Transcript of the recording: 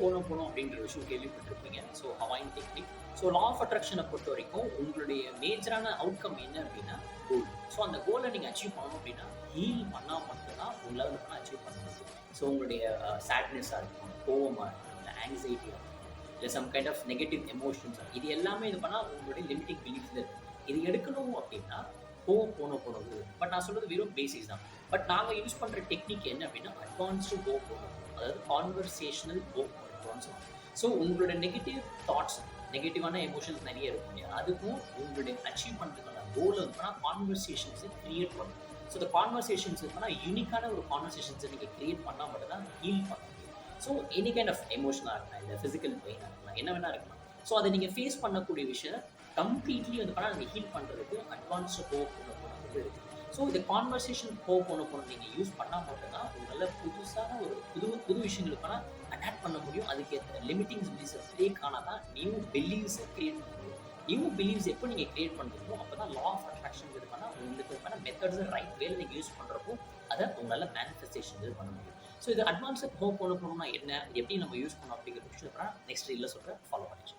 போனோம் அப்படின்ற விஷயம் கேள்விப்பட்டிருப்பீங்க. ஸோ ஹவாயின் டெக்னிக். ஸோ லா ஆஃப் அட்ராக்ஷனை பொறுத்த வரைக்கும் உங்களுடைய மேஜரான அவுட்கம் என்ன அப்படின்னா கோல். ஸோ அந்த கோலை நீங்கள் அச்சீவ் பண்ணணும் அப்படின்னா ஹீல் பண்ணால் மட்டும்தான் உங்களால் வந்து அச்சீவ் பண்ண முடியும். ஸோ உங்களுடைய சேட்னஸாக இருக்கும், கோவமாக இருக்கும், இல்லை ஆங்ஸைட்டியாக இருக்கும், இல்லை some kind of negative emotions, இது எல்லாமே இது பண்ணால் உங்களுடைய லிமிட்டிங் பிலீஃப்ல இருக்கும். இது எடுக்கணும் அப்படின்னா போனோம். பட் நான் சொல்றது வெறும் பேசிக்ஸ் தான். பட் நாங்கள் யூஸ் பண்ணுற டெக்னிக் என்ன அப்படின்னா அட்வான்ஸ்டு போனோம், அதாவது கான்வர்சேஷனல் போனோம்னு சொல்லுவாங்க. ஸோ உங்களோட நெகட்டிவ் தாட்ஸ், நெகட்டிவான எமோஷன்ஸ் நிறைய இருக்கும் இல்லையா, அதுக்கும் உங்களுடைய அச்சீவ் பண்ணுறதுக்கான கோல் இருக்குன்னா கான்வர்சேஷன்ஸை கிரியேட் பண்ணணும். ஸோ இந்த கான்வர்சேஷன்ஸ் இருக்குன்னா யூனிக்கான ஒரு கான்வர்சேஷன்ஸை நீங்கள் கிரியேட் பண்ணால் மட்டும் தான் ஹீல் பண்ண முடியும். ஸோ எனி கைண்ட் ஆஃப் எமோஷனாக இருக்கலாம், இல்லை ஃபிசிக்கல் பெயினாக இருக்கலாம், என்ன வேணா இருக்கலாம். ஸோ அதை நீங்கள் ஃபேஸ் பண்ணக்கூடிய விஷயம் கம்ப்ளீட்லி வந்து பண்ணால் நீங்கள் ஹீல் பண்ணுறதுக்கு அட்வான்ஸ்டு போனது இருக்குது. ஸோ இந்த கான்வர்சேஷன் போன நீங்கள் யூஸ் பண்ணால் மட்டும்தான் உங்களால் புதுசான ஒரு புது விஷயங்களுக்கான அடாப்ட் பண்ண முடியும். அதுக்கேற்ற லிமிட்டிங் பிலீவ்ஸை பிரேக் ஆனால் தான் நியூ பிலீவ்ஸை கிரியேட் பண்ண முடியும். நியூ பிலீவ்ஸ் எப்போ நீங்கள் கிரியேட் பண்ணுறீங்களோ அப்போ தான் லா ஆஃப் அட்ராக்ஷன் இது பண்ணால் உங்களுக்கு மெத்தட்ஸ் ரைட் வேலை நீங்கள் யூஸ் பண்ணுறப்போ அதை உங்களால் மேனிஃபெஸ்டேஷன் இது பண்ண முடியும். ஸோ இது அட்வான்ஸாக போகணும்னா என்ன, எப்படி நம்ம யூஸ் பண்ணோம் அப்படிங்கிற விஷயம் நெக்ஸ்ட் ரீலில் சொல்கிறேன், ஃபாலோ பண்ணிச்சு.